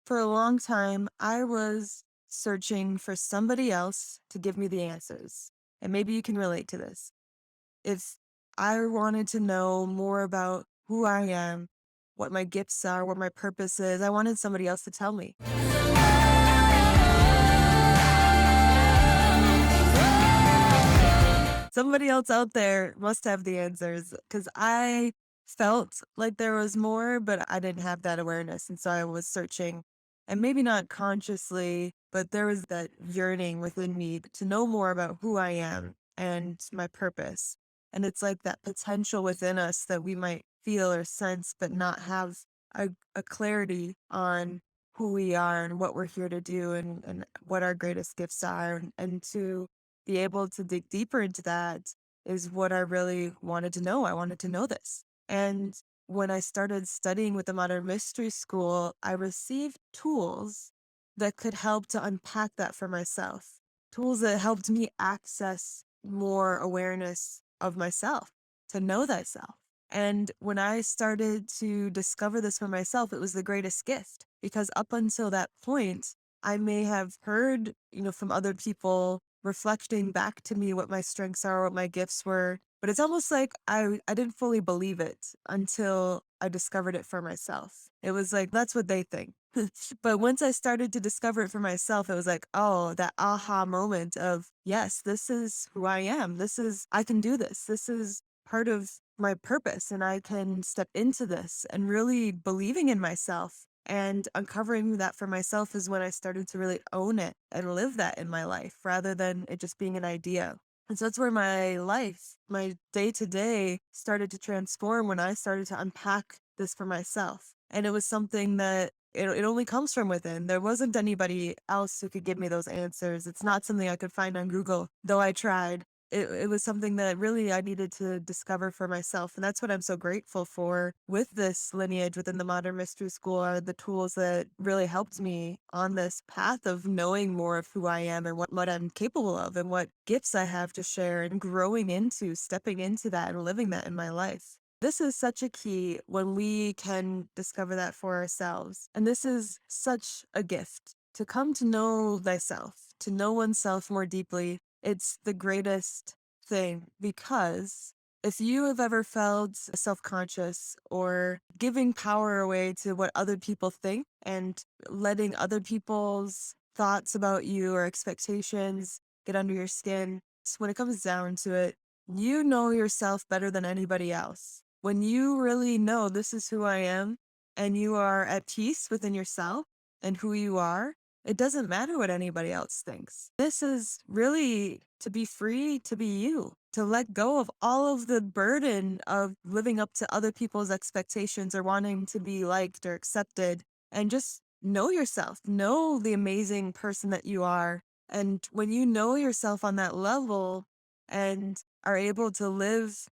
For a long time, I was searching for somebody else to give me the answers. And maybe you can relate to this. If I wanted to know more about who I am, what my gifts are, what my purpose is, I wanted somebody else to tell me. Somebody else out there must have the answers because I felt like there was more, but I didn't have that awareness. And so I was searching, and maybe not consciously, but there was that yearning within me to know more about who I am and my purpose. And it's like that potential within us that we might feel or sense, but not have a clarity on who we are and what we're here to do and what our greatest gifts are. And to be able to dig deeper into that is what I really wanted to know. I wanted to know this. And when I started studying with the Modern Mystery School, I received tools that could help to unpack that for myself. Tools that helped me access more awareness of myself, to know thyself. And when I started to discover this for myself, it was the greatest gift because up until that point, I may have heard, from other people reflecting back to me what my strengths are, what my gifts were. But it's almost like I didn't fully believe it until I discovered it for myself. It was like, that's what they think. But once I started to discover it for myself, it was like, oh, that aha moment of, yes, this is who I am. I can do this. This is part of my purpose, and I can step into this and really believing in myself and uncovering that for myself is when I started to really own it and live that in my life rather than it just being an idea. And so that's where my life, my day to day started to transform when I started to unpack this for myself. And it was something that it only comes from within. There wasn't anybody else who could give me those answers. It's not something I could find on Google, though I tried. It was something that really I needed to discover for myself. And that's what I'm so grateful for with this lineage within the Modern Mystery School are the tools that really helped me on this path of knowing more of who I am and what I'm capable of and what gifts I have to share and growing into, stepping into that and living that in my life. This is such a key when we can discover that for ourselves. And this is such a gift to come to know thyself, to know oneself more deeply. It's the greatest thing because if you have ever felt self conscious or giving power away to what other people think and letting other people's thoughts about you or expectations get under your skin, when it comes down to it, you know yourself better than anybody else. When you really know this is who I am and you are at peace within yourself and who you are, it doesn't matter what anybody else thinks. This is really to be free to be you, to let go of all of the burden of living up to other people's expectations or wanting to be liked or accepted, and just know yourself, know the amazing person that you are. And when you know yourself on that level and are able to live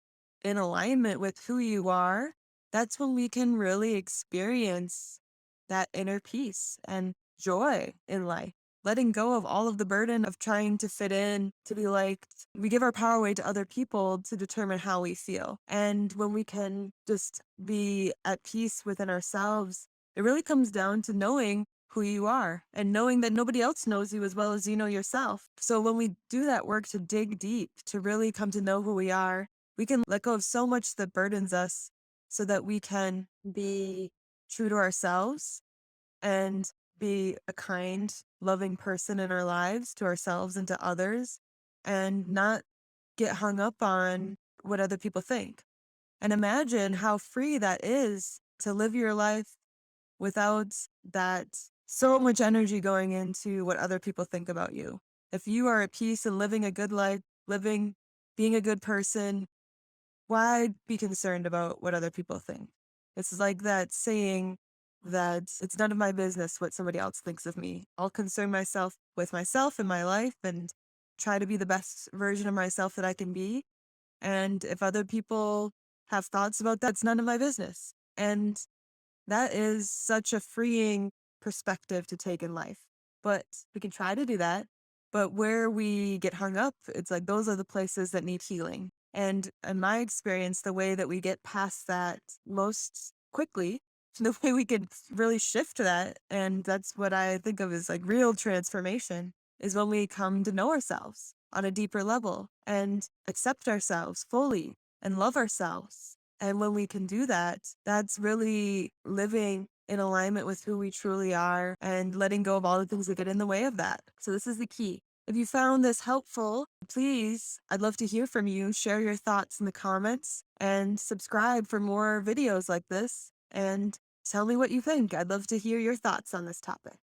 in alignment with who you are, that's when we can really experience that inner peace and joy in life. Letting go of all of the burden of trying to fit in, to be liked. We give our power away to other people to determine how we feel. And when we can just be at peace within ourselves, it really comes down to knowing who you are and knowing that nobody else knows you as well as you know yourself. So when we do that work to dig deep, to really come to know who we are, we can let go of so much that burdens us so that we can be true to ourselves and be a kind, loving person in our lives to ourselves and to others and not get hung up on what other people think. And imagine how free that is to live your life without that so much energy going into what other people think about you. If you are at peace and living a good life, being a good person, why be concerned about what other people think? It's like that saying that it's none of my business what somebody else thinks of me. I'll concern myself with myself and my life and try to be the best version of myself that I can be. And if other people have thoughts about that, it's none of my business. And that is such a freeing perspective to take in life. But we can try to do that. But where we get hung up, it's like those are the places that need healing. And in my experience, the way that we get past that most quickly the way we could really shift that, and that's what I think of as like real transformation, is when we come to know ourselves on a deeper level and accept ourselves fully and love ourselves. And when we can do that, that's really living in alignment with who we truly are and letting go of all the things that get in the way of that. So, this is the key. If you found this helpful, please, I'd love to hear from you. Share your thoughts in the comments and subscribe for more videos like this. And tell me what you think. I'd love to hear your thoughts on this topic.